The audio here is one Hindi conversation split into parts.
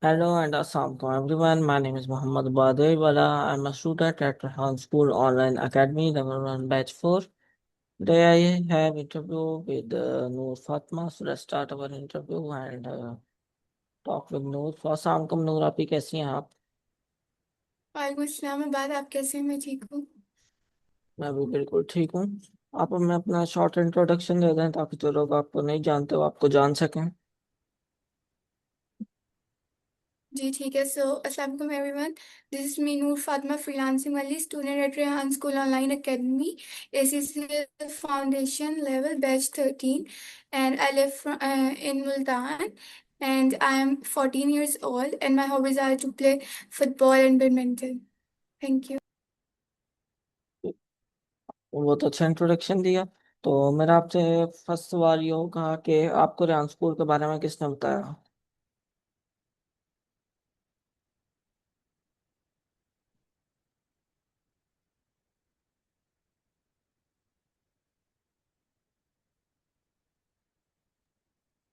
Hello and assalamu everyone. My name is Muhammad Badewala. I'm a student at Rehan School Online Academy, level 1 batch 4. Today I have interview with Noor Fatma. So let's start our interview and talk with Noor. So अस्सलाम Noor, आप ही कैसी हैं आप? वालेकुम अस्सलाम। बाद आप कैसे हैं? मैं ठीक हूँ। मैं भी बिल्कुल ठीक हूँ। आप हमें अपना शॉर्ट इंट्रोडक्शन दे दें ताकि जो लोग आपको नहीं जानते वो आपको जान सकें। जी ठीक है। सो अस्सलाम वालेकुम everyone. This is me Noor Fatima freelancing वाली student at Rehan school online academy, ACC foundation level batch 13, and I live in Multan, and I am 14 years old, and my hobbies are to play football and badminton. Thank you. वो तो अच्छा इंट्रोडक्शन दिया। तो मेरा आपसे फर्स्ट सवाल ये होगा कि आपको रेहान स्कूल के बारे में किसने बताया?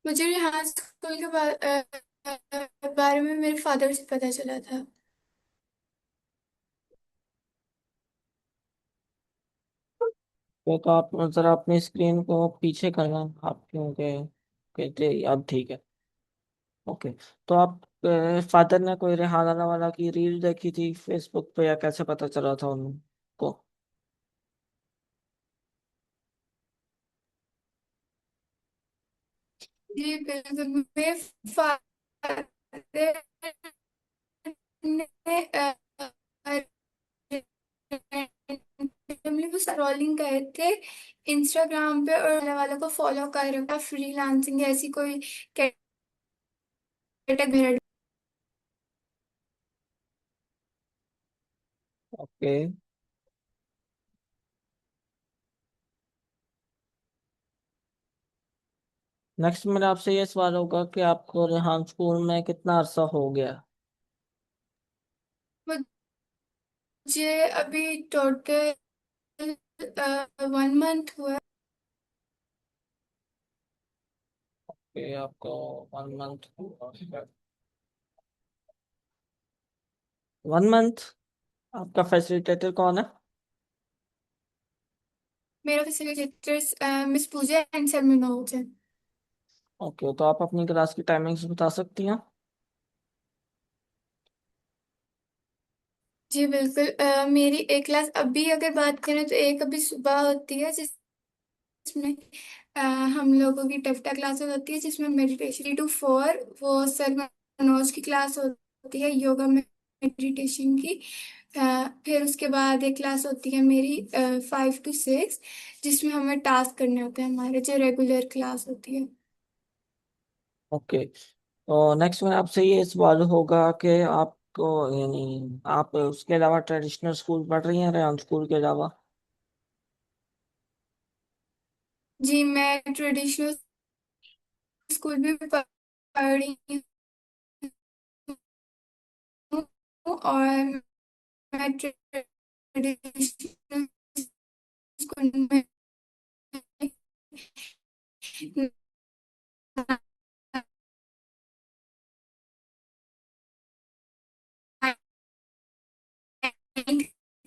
मुझे रेहान स्कूल के बारे में मेरे फादर से पता चला था। तो आप जरा अपनी स्क्रीन को पीछे करना आप क्योंकि कहते अब ठीक है। ओके। तो आप फादर ने कोई रेहाना वाला की रील देखी थी फेसबुक पे या कैसे पता चला था उनको? जी बिल्कुल। मेरे फादर ने randomly वो स्क्रॉलिंग कर थे इंस्टाग्राम पे, और वालों को फॉलो कर रखा फ्रीलांसिंग ऐसी कोई कैटेगरी। ओके। नेक्स्ट मेरा आपसे ये सवाल होगा कि आपको रेहान स्कूल में कितना अरसा हो गया? मुझे अभी टोटल 1 मंथ हुआ। कि आपको 1 मंथ? 1 मंथ। आपका फैसिलिटेटर कौन है? मेरा facilitator miss Pooja and sir Manoj है। ओके, तो आप अपनी क्लास की टाइमिंग्स बता सकती हैं? जी बिल्कुल। मेरी एक क्लास अभी अगर बात करें तो एक अभी सुबह होती है जिसमें हम लोगों की टफ्टा क्लासेस होती है, जिसमें मेडिटेशन 3 to 4 वो सर मनोज की क्लास होती है योगा मेडिटेशन की। फिर उसके बाद एक क्लास होती है मेरी 5 to 6, जिसमें हमें टास्क करने होते हैं, हमारे जो रेगुलर क्लास होती है। ओके। तो नेक्स्ट में आपसे ये सवाल होगा कि आपको यानी आप उसके अलावा ट्रेडिशनल स्कूल पढ़ रही हैं रेहान स्कूल के अलावा? जी मैं ट्रेडिशनल स्कूल भी पढ़ रही हूँ, और मैं ट्रेडिशनल स्कूल में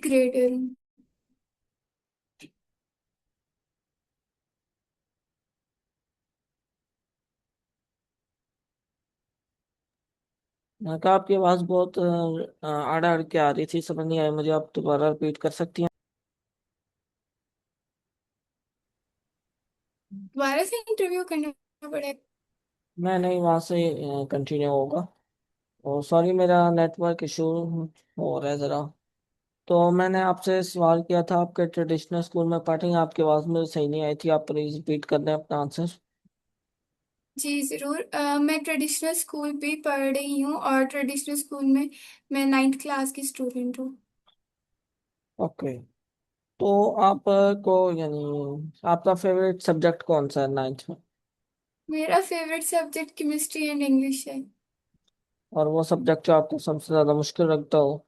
ग्रेडर हूँ। मैं कहा आपकी आवाज़ बहुत आड़ आड़ के आ रही थी, समझ नहीं आई मुझे। आप दोबारा रिपीट कर सकती हैं? दोबारा से इंटरव्यू करना पड़ेगा। मैं नहीं, वहाँ से कंटिन्यू होगा। और सॉरी, मेरा नेटवर्क इशू हो रहा है ज़रा। तो मैंने आपसे सवाल किया था आपके ट्रेडिशनल स्कूल में पढ़ रही हैं, आपकी आवाज़ में सही नहीं आई थी। आप प्लीज़ रिपीट कर दें अपना आंसर। जी ज़रूर। मैं ट्रेडिशनल स्कूल भी पढ़ रही हूँ, और ट्रेडिशनल स्कूल में मैं 9th क्लास की स्टूडेंट हूँ। ओके। तो आप को यानी आपका फेवरेट सब्जेक्ट कौन सा है 9th में? मेरा favourite subject chemistry and English है। और वो सब्जेक्ट जो आपको सबसे ज़्यादा मुश्किल लगता हो?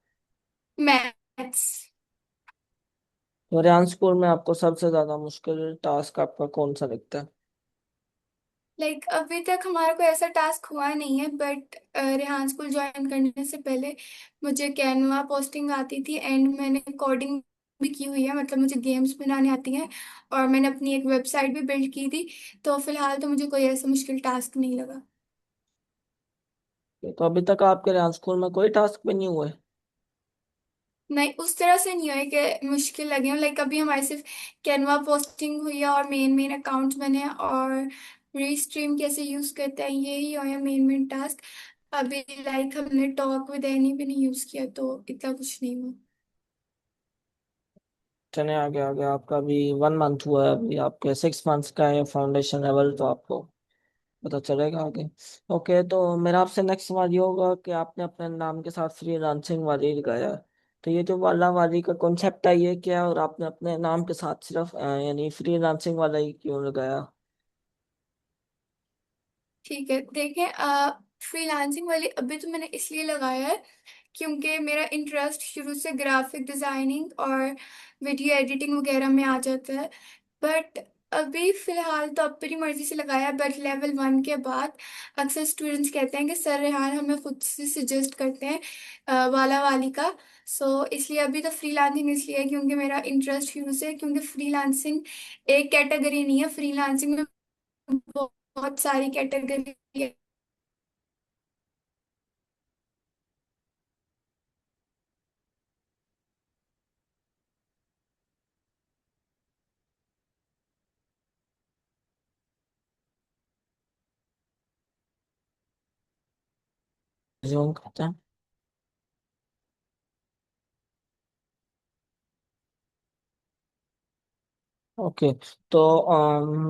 मैथ्स। तो रेहान स्कूल में आपको सबसे ज़्यादा मुश्किल टास्क आपका कौन सा लगता है? अभी तक हमारा कोई ऐसा टास्क हुआ नहीं है, बट रेहान स्कूल ज्वाइन करने से पहले मुझे कैनवा पोस्टिंग आती थी एंड मैंने कोडिंग भी की हुई है, मतलब मुझे गेम्स बनाने आती हैं और मैंने अपनी एक वेबसाइट भी बिल्ड की थी। तो फिलहाल तो मुझे कोई ऐसा मुश्किल टास्क नहीं लगा। तो अभी तक आपके रेहान स्कूल में कोई टास्क भी नहीं हुए? नहीं, उस तरह से नहीं है कि मुश्किल लगे हो। अभी हमारी सिर्फ कैनवा पोस्टिंग हुई है और मेन मेन अकाउंट्स बने हैं और रीस्ट्रीम कैसे यूज करते हैं, यही हुआ मेन मेन टास्क। अभी हमने टॉक विद एनी भी नहीं यूज किया, तो इतना कुछ नहीं हुआ। चने आगे आगे आपका भी 1 मंथ हुआ है, अभी आपके 6 मंथ्स का है फाउंडेशन लेवल, तो आपको पता चलेगा आगे। ओके, तो मेरा आपसे नेक्स्ट सवाल ये होगा कि आपने अपने नाम के साथ फ्रीलांसिंग वाली लगाया है, तो ये जो वाला वाली का कॉन्सेप्ट है ये क्या है, और आपने अपने नाम के साथ सिर्फ यानी फ्रीलांसिंग वाला ही क्यों लगाया? ठीक है, देखें, फ्रीलांसिंग वाली अभी तो मैंने इसलिए लगाया है क्योंकि मेरा इंटरेस्ट शुरू से ग्राफिक डिजाइनिंग और वीडियो एडिटिंग वगैरह में आ जाता है। बट अभी फिलहाल तो अपनी मर्जी से लगाया, बट लेवल 1 के बाद अक्सर स्टूडेंट्स कहते हैं कि सर रेहान हमें खुद से सजेस्ट करते हैं वाला वाली का। सो इसलिए अभी तो फ्रीलांसिंग इसलिए है क्योंकि मेरा इंटरेस्ट शुरू से है, क्योंकि फ्रीलांसिंग एक कैटेगरी नहीं है, फ्रीलांसिंग में बहुत सारी कैटेगरी है। रिज्यूम करते हैं। ओके, तो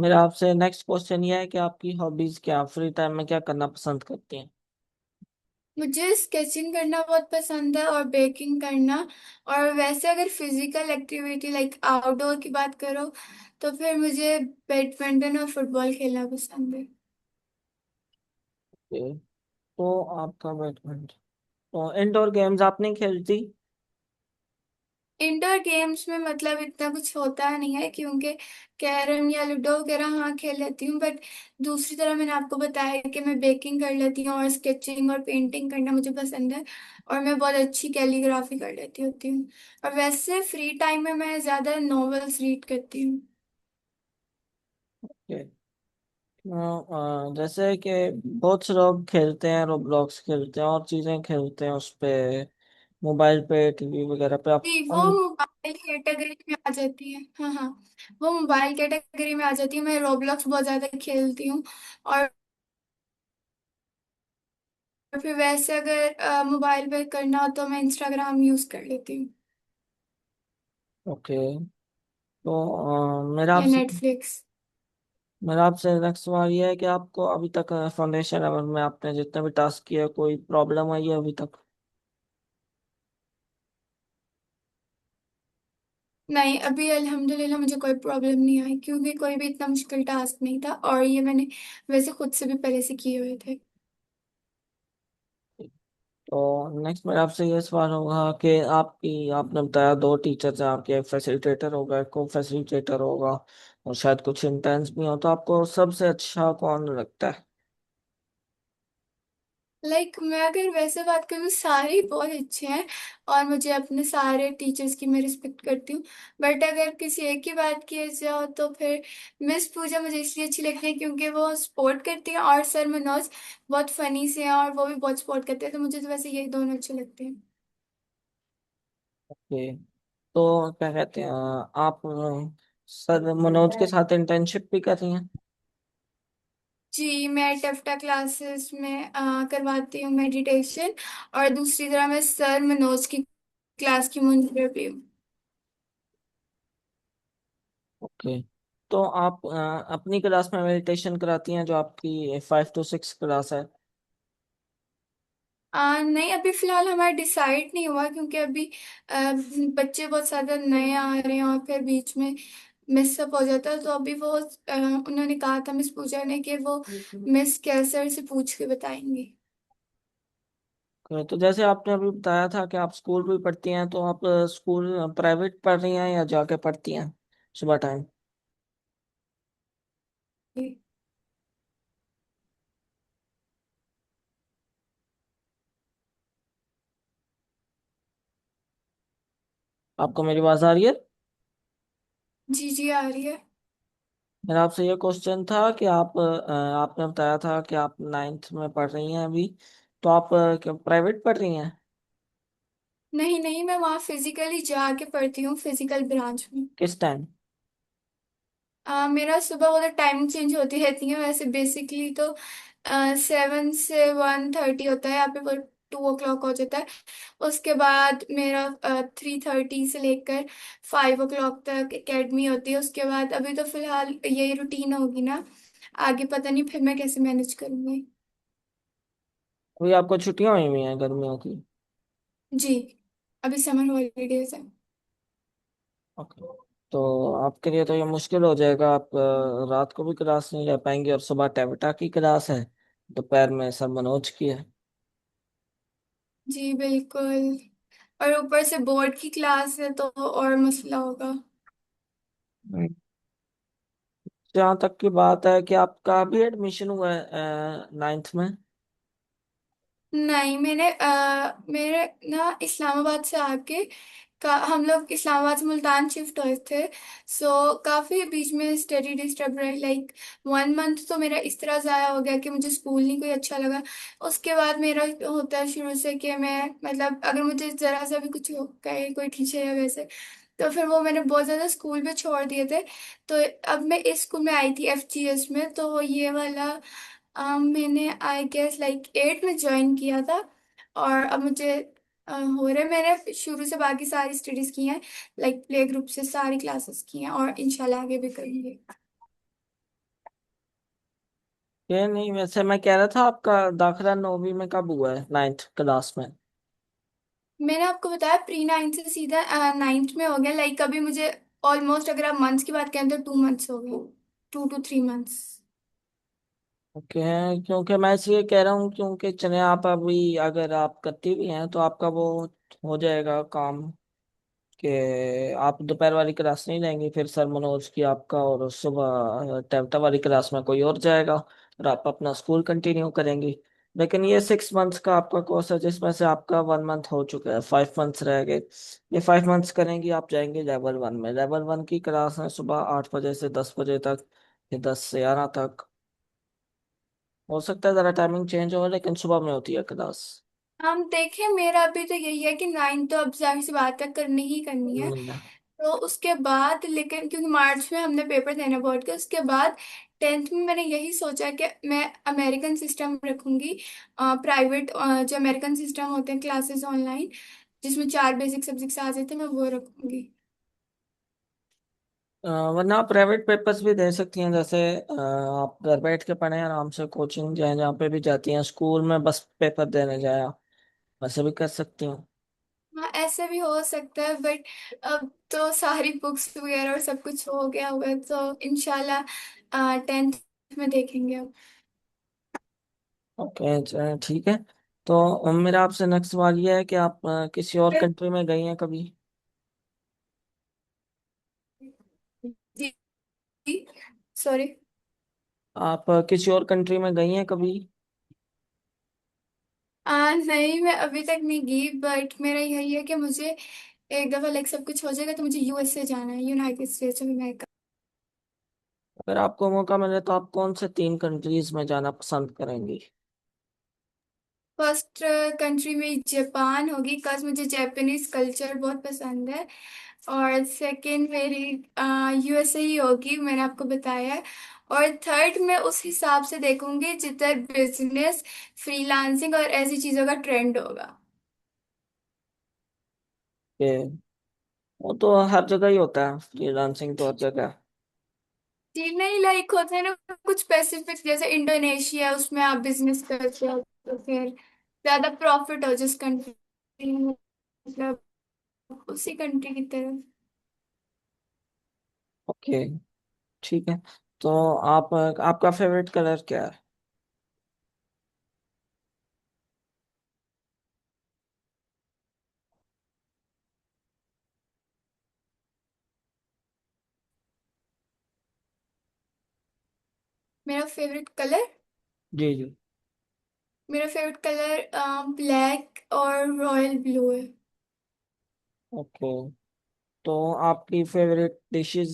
मेरा आपसे नेक्स्ट क्वेश्चन ये है कि आपकी हॉबीज क्या, फ्री टाइम में क्या करना पसंद करती हैं? मुझे स्केचिंग करना बहुत पसंद है और बेकिंग करना। और वैसे अगर फिजिकल एक्टिविटी आउटडोर की बात करो तो फिर मुझे बैडमिंटन और फुटबॉल खेलना पसंद है। ओके, तो आपका बैकग्राउंड, तो इंडोर गेम्स आप नहीं खेलती? इंडोर गेम्स में इतना कुछ होता नहीं है, क्योंकि कैरम या लूडो वगैरह हाँ खेल लेती हूँ, बट दूसरी तरह मैंने आपको बताया कि मैं बेकिंग कर लेती हूँ और स्केचिंग और पेंटिंग करना मुझे पसंद है। और मैं बहुत अच्छी कैलीग्राफी कर लेती होती हूँ। और वैसे फ्री टाइम में मैं ज्यादा नॉवेल्स रीड करती हूँ। ओके, जैसे कि बहुत से लोग खेलते हैं, रोब्लॉक्स खेलते हैं और चीजें खेलते हैं उस पे, मोबाइल पे, टीवी वगैरह पे, आप जी, वो मोबाइल कैटेगरी में आ जाती है। हाँ हाँ, वो मोबाइल कैटेगरी में आ जाती है। मैं रोब्लॉक्स बहुत ज्यादा खेलती हूँ। और फिर वैसे अगर मोबाइल पे करना हो तो मैं इंस्टाग्राम यूज कर लेती हूँ ओके, तो मेरा या आपसे नेटफ्लिक्स। नेक्स्ट सवाल ये है कि आपको अभी तक फाउंडेशन लेवल में आपने जितने भी टास्क किए, कोई प्रॉब्लम आई है अभी तक? नहीं, अभी अल्हम्दुलिल्लाह मुझे कोई प्रॉब्लम नहीं आई, क्योंकि कोई भी इतना मुश्किल टास्क नहीं था और ये मैंने वैसे खुद से भी पहले से किए हुए थे। तो नेक्स्ट मेरा आपसे ये सवाल होगा कि आपकी, आपने बताया दो टीचर्स हैं आपके, एक फैसिलिटेटर होगा, एक को फैसिलिटेटर होगा, और शायद कुछ इंटर्न्स भी हो, तो आपको सबसे अच्छा कौन लगता है? मैं अगर वैसे बात करूँ, सारे ही बहुत अच्छे हैं और मुझे अपने सारे टीचर्स की मैं रिस्पेक्ट करती हूँ। बट अगर किसी एक की बात की जाओ तो फिर मिस पूजा मुझे इसलिए अच्छी लगती है क्योंकि वो सपोर्ट करती है, और सर मनोज बहुत फनी से हैं और वो भी बहुत सपोर्ट करते हैं, तो मुझे तो वैसे यही दोनों अच्छे लगते हैं। ओके, तो क्या कहते हैं, आप सर मनोज के साथ इंटर्नशिप भी कर रही हैं? जी, मैं टफ्टा क्लासेस में करवाती हूँ मेडिटेशन, और दूसरी तरह मैं सर मनोज की क्लास की मॉनिटर भी हूँ। ओके, तो आप अपनी क्लास में मेडिटेशन कराती हैं, जो आपकी 5 to 6 क्लास है? नहीं, अभी फिलहाल हमारा डिसाइड नहीं हुआ क्योंकि अभी बच्चे बहुत ज्यादा नए आ रहे हैं और फिर बीच में मिसअप हो जाता है, तो अभी वो उन्होंने कहा था मिस पूजा ने कि वो मिस कैसर से पूछ के बताएंगे। तो जैसे आपने अभी बताया था कि आप स्कूल भी पढ़ती हैं, तो आप स्कूल प्राइवेट पढ़ रही हैं या जाके पढ़ती हैं सुबह टाइम? आपको मेरी आवाज आ रही है? जी जी आ रही है। मेरा आपसे ये क्वेश्चन था कि आपने बताया था कि आप नाइन्थ में पढ़ रही हैं अभी। तो आप क्या प्राइवेट पढ़ रही हैं? नहीं नहीं, मैं वहाँ फिजिकली जाके पढ़ती हूँ, फिजिकल ब्रांच में। किस टाइम? मेरा सुबह वाला टाइम चेंज होती रहती है, वैसे बेसिकली तो 7 से 1:30 होता है, यहाँ पे वो 2 o'clock हो जाता है। उसके बाद मेरा 3:30 से लेकर 5 o'clock तक एकेडमी होती है। उसके बाद अभी तो फिलहाल यही रूटीन होगी ना, आगे पता नहीं फिर मैं कैसे मैनेज करूंगी। अभी आपको छुट्टियां हुई हुई हैं गर्मियों की? जी, अभी समर हॉलीडेज है। ओके। तो आपके लिए तो ये मुश्किल हो जाएगा, आप रात को भी क्लास नहीं ले पाएंगे, और सुबह टेबटा की क्लास है, दोपहर में सर मनोज की है। जी बिल्कुल, और ऊपर से बोर्ड की क्लास है तो और मसला होगा। हम्म। जहाँ तक की बात है कि आपका भी एडमिशन हुआ है नाइन्थ में? नहीं, मेरे ना इस्लामाबाद से आके हम लोग इस्लामाबाद से मुल्तान शिफ्ट हुए थे। सो काफी बीच में स्टडी डिस्टर्ब रहे, लाइक 1 मंथ तो मेरा इस तरह जाया हो गया कि मुझे स्कूल नहीं कोई अच्छा लगा। उसके बाद मेरा होता है शुरू से कि मैं मतलब अगर मुझे जरा सा भी कुछ हो कहे कोई टीचर या वैसे, तो फिर वो मैंने बहुत ज्यादा स्कूल में छोड़ दिए थे। तो अब मैं इस स्कूल में आई थी FGS में, तो ये वाला मैंने आई गेस लाइक 8 में ज्वाइन किया था। और अब मुझे हो रहा है, मैंने शुरू से बाकी सारी स्टडीज की हैं, लाइक प्ले ग्रुप से सारी क्लासेस की हैं और इंशाल्लाह आगे भी करेंगे। ये नहीं, वैसे मैं कह रहा था आपका दाखिला नौवीं में कब हुआ है, नाइन्थ क्लास में? मैंने आपको बताया प्री नाइन्थ से सीधा नाइन्थ में हो गया, लाइक अभी मुझे ऑलमोस्ट अगर आप मंथ्स की बात करें तो 2 मंथ्स हो गए, 2 to 3 मंथ्स। ओके। क्योंकि मैं इसलिए कह रहा हूँ क्योंकि चले आप अभी अगर आप करती भी हैं तो आपका वो हो जाएगा काम, कि आप दोपहर वाली क्लास नहीं लेंगे, फिर सर मनोज की आपका, और सुबह टेंथ वाली क्लास में कोई और जाएगा, और आप अपना स्कूल कंटिन्यू करेंगी। लेकिन ये 6 मंथ्स का आपका कोर्स है, जिसमें से आपका 1 मंथ हो चुका है, 5 मंथ्स रह गए। ये 5 मंथ्स करेंगी, आप जाएंगे लेवल 1 में। लेवल 1 की क्लास है सुबह 8 बजे से 10 बजे तक, फिर 10 से 11 तक। हो सकता है जरा टाइमिंग चेंज हो, लेकिन सुबह में होती है क्लास। हम देखें, मेरा अभी तो यही है कि नाइन्थ तो अब जाहिर सी बात है करनी ही करनी है। हम्म। तो उसके बाद लेकिन क्योंकि मार्च में हमने पेपर देना बोर्ड के, उसके बाद 10th में मैंने यही सोचा कि मैं अमेरिकन सिस्टम रखूंगी, प्राइवेट जो अमेरिकन सिस्टम होते हैं क्लासेस ऑनलाइन, जिसमें 4 बेसिक सब्जेक्ट्स आ जाते हैं, मैं वो रखूंगी। वरना आप प्राइवेट पेपर्स भी दे सकती हैं, जैसे आप घर बैठ के पढ़ें आराम से, कोचिंग जाए जहाँ पे भी जाती हैं, स्कूल में बस पेपर देने जाए आप, वैसे भी कर सकती हैं। हाँ ऐसे भी हो सकता है, बट अब तो सारी बुक्स वगैरह और सब कुछ हो गया हुआ है, तो इंशाल्लाह 10th में देखेंगे अब। ओके, ठीक है। तो मेरा आपसे नेक्स्ट सवाल ये है कि आप किसी और कंट्री में गई हैं कभी? जी, सॉरी। आप किसी और कंट्री में गई हैं कभी? नहीं, मैं अभी तक नहीं गई, बट मेरा यही है कि मुझे एक दफा लाइक सब कुछ हो जाएगा तो मुझे USA जाना है, यूनाइटेड स्टेट्स ऑफ अमेरिका। अगर आपको मौका मिले तो आप कौन से 3 कंट्रीज में जाना पसंद करेंगी? फर्स्ट कंट्री में जापान होगी, बिकॉज मुझे जापानीज कल्चर बहुत पसंद है। और सेकंड मेरी USA ही होगी, मैंने आपको बताया है। और थर्ड मैं उस हिसाब से देखूंगी जिधर बिजनेस, फ्रीलांसिंग और ऐसी चीजों का ट्रेंड होगा। कि वो तो हर जगह ही होता है, फ्रीलांसिंग तो हर जगह। जी नहीं, लाइक होते हैं ना कुछ स्पेसिफिक, जैसे इंडोनेशिया, उसमें आप बिजनेस करते हो तो फिर ज्यादा प्रॉफिट हो जिस कंट्री में, मतलब उसी कंट्री की तरफ। ओके, ठीक है। तो आप आपका फेवरेट कलर क्या है? मेरा फेवरेट कलर जी जी। मेरा फेवरेट कलर ब्लैक और रॉयल ब्लू है। ओके, तो आपकी फेवरेट डिशेस।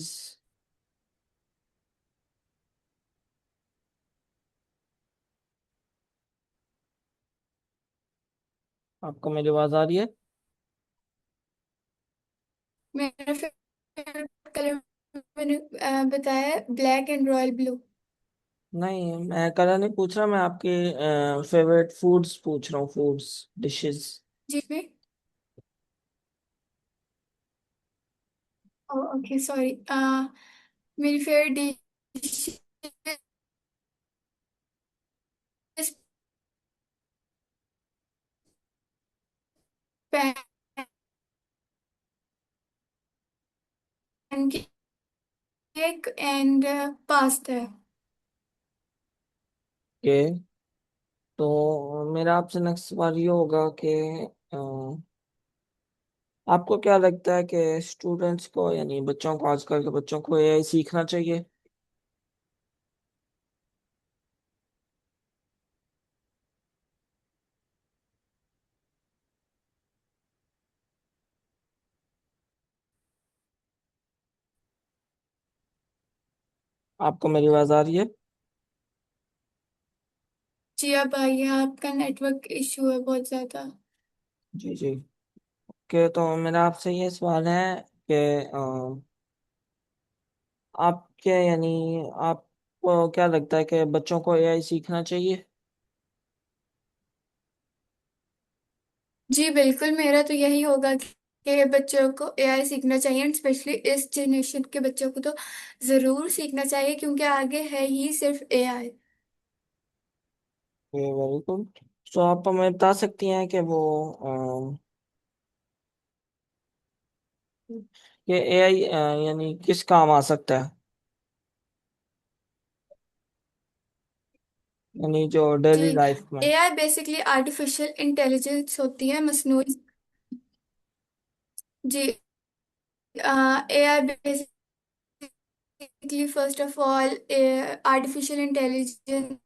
आपको मेरी आवाज आ रही है? मेरा फेवरेट कलर मैंने बताया ब्लैक एंड रॉयल ब्लू। नहीं, मैं कलर नहीं पूछ रहा, मैं आपके फेवरेट फूड्स पूछ रहा हूँ, फूड्स डिशेस। जिसमें ओके सॉरी, मेरी favourite dish pancake and pasta है। के तो मेरा आपसे नेक्स्ट सवाल ये होगा कि अ, आपको क्या लगता है कि स्टूडेंट्स को, यानी बच्चों को, आजकल के बच्चों को एआई सीखना चाहिए? आपको मेरी आवाज आ रही है? जी आप आइए, आपका नेटवर्क इशू है बहुत ज्यादा। जी जी। के तो मेरा आपसे ये सवाल है कि आपके, यानी आपको क्या लगता है कि बच्चों को एआई सीखना चाहिए? जी बिल्कुल, मेरा तो यही होगा कि बच्चों को एआई सीखना चाहिए, एंड स्पेशली इस जनरेशन के बच्चों को तो जरूर सीखना चाहिए क्योंकि आगे है ही सिर्फ एआई। Very good. तो आप हमें बता सकती हैं कि वो ये एआई यानी किस काम आ सकता है, यानी जो जी, डेली लाइफ में। एआई बेसिकली आर्टिफिशियल इंटेलिजेंस होती है, मसनूई। जी, AI basically first of all artificial intelligence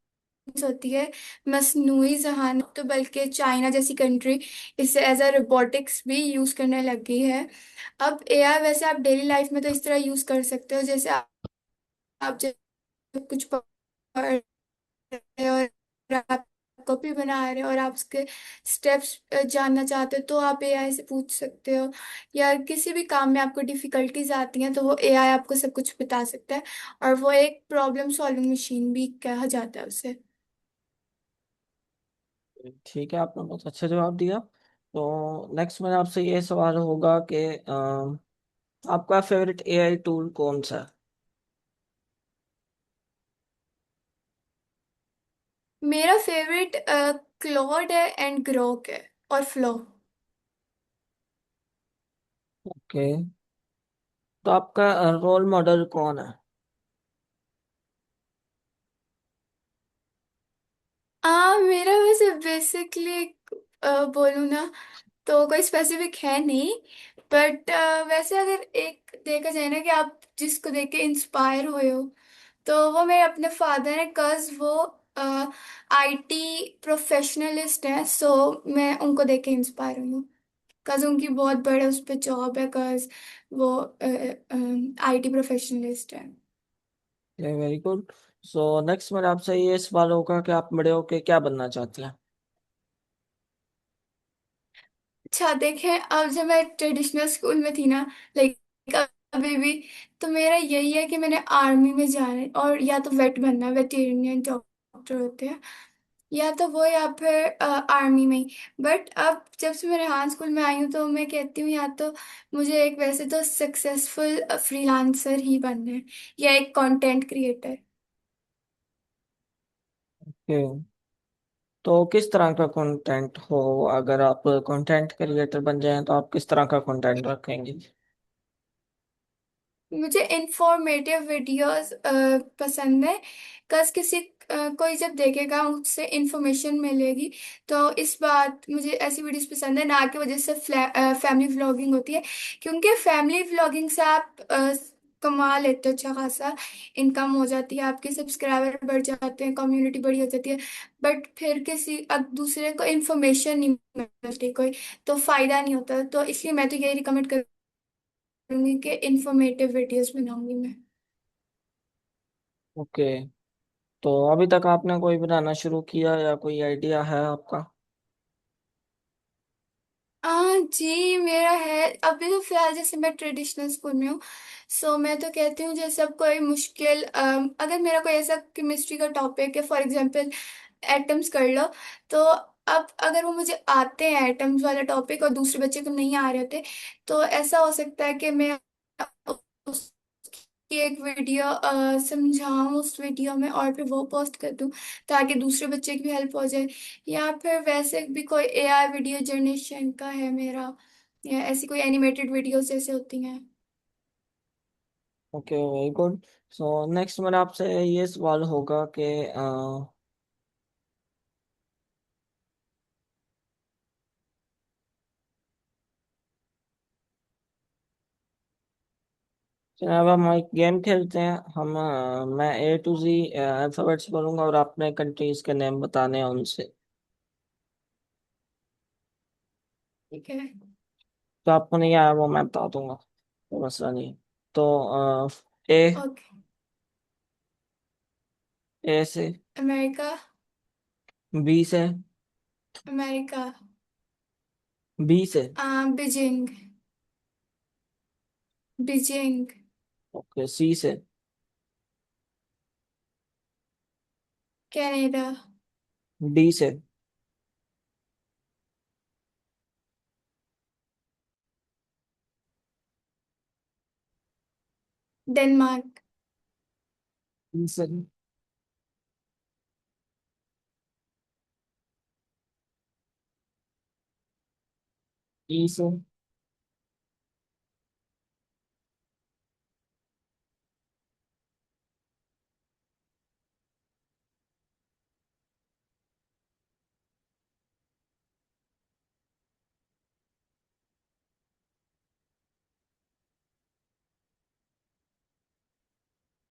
होती है, मसनूई जहान। तो बल्कि चाइना जैसी कंट्री इसे एज अ रोबोटिक्स भी यूज करने लग गई है। अब एआई वैसे आप डेली लाइफ में तो इस तरह यूज कर सकते हो, जैसे आप जब कुछ पढ़ रहे हो और आप कॉपी बना रहे हो और आप उसके स्टेप्स जानना चाहते हो तो आप एआई से पूछ सकते हो। या किसी भी काम में आपको डिफिकल्टीज आती हैं तो वो एआई आपको सब कुछ बता सकता है, और वो एक प्रॉब्लम सॉल्विंग मशीन भी कहा जाता है उसे। ठीक है, आपने बहुत अच्छा जवाब दिया। तो नेक्स्ट मेरा आपसे ये सवाल होगा कि आपका फेवरेट एआई टूल कौन सा है? मेरा फेवरेट क्लॉड है एंड ग्रोक है और फ्लो। ओके। तो आपका रोल मॉडल कौन है? मेरा वैसे बेसिकली बोलूँ ना तो कोई स्पेसिफिक है नहीं, बट वैसे अगर एक देखा जाए ना कि आप जिसको देख के इंस्पायर हुए हो तो वो मेरे अपने फादर हैं, कज वो आईटी प्रोफेशनलिस्ट हैं। सो मैं उनको देख के इंस्पायर हुई हूँ, कज उनकी बहुत बड़े उस पर जॉब है, कज वो आईटी प्रोफेशनलिस्ट है। Very good. सो नेक्स्ट मेरा आपसे ये सवाल होगा कि आप बड़े होके क्या बनना चाहते हैं? अच्छा देखें, अब जब मैं ट्रेडिशनल स्कूल में थी ना, लाइक अभी भी, तो मेरा यही है कि मैंने आर्मी में जाना है, और या तो वेट बनना है, वेटेरियन डॉक्टर होते हैं, या तो वो या फिर आर्मी में ही। बट अब जब से मैं रेहान स्कूल में आई हूँ तो मैं कहती हूँ या तो मुझे एक वैसे तो सक्सेसफुल फ्रीलांसर ही बनना है या एक कंटेंट क्रिएटर। Okay. तो किस तरह का कंटेंट हो, अगर आप कंटेंट क्रिएटर बन जाएं तो आप किस तरह का कंटेंट रखेंगे? मुझे इंफॉर्मेटिव वीडियोस पसंद है, कस किसी कोई जब देखेगा उससे इंफॉर्मेशन मिलेगी। तो इस बात मुझे ऐसी वीडियोस पसंद है, ना कि वजह से फैमिली व्लॉगिंग होती है, क्योंकि फैमिली व्लॉगिंग से आप कमा लेते हो अच्छा खासा, इनकम हो जाती है, आपके सब्सक्राइबर बढ़ जाते हैं, कम्युनिटी बड़ी हो जाती है। बट फिर किसी अब दूसरे को इंफॉर्मेशन नहीं मिलती कोई, तो फायदा नहीं होता। तो इसलिए मैं तो यही रिकमेंड करूंगी कि इंफॉर्मेटिव वीडियोस बनाऊंगी मैं। ओके। तो अभी तक आपने कोई बनाना शुरू किया या कोई आइडिया है आपका? जी मेरा है। अभी तो फिलहाल जैसे मैं ट्रेडिशनल स्कूल में हूँ, सो मैं तो कहती हूँ जैसे अब कोई मुश्किल अगर मेरा कोई ऐसा केमिस्ट्री का टॉपिक है, फॉर एग्जांपल एटम्स कर लो, तो अब अगर वो मुझे आते हैं एटम्स वाला टॉपिक और दूसरे बच्चे को नहीं आ रहे होते, तो ऐसा हो सकता है कि मैं उसकी एक वीडियो समझाऊं उस वीडियो में और फिर वो पोस्ट कर दूं, ताकि दूसरे बच्चे की भी हेल्प हो जाए। या फिर वैसे भी कोई एआई वीडियो जनरेशन का है मेरा, या ऐसी कोई एनिमेटेड वीडियोस जैसे होती हैं। Okay, very good. So next मेरा आपसे ये सवाल होगा कि जनाब हम एक गेम खेलते हैं। मैं A to Z अल्फाबेट्स बोलूंगा और आपने कंट्रीज के नेम बताने हैं उनसे। ठीक है। तो आपको नहीं आया वो मैं बता दूंगा, कोई मसला नहीं है। तो ए, ओके। ए से। अमेरिका। बी से। अमेरिका। बी से। बीजिंग। बीजिंग। ओके, सी से। कनाडा। डी से। डेनमार्क। ई से। ई से।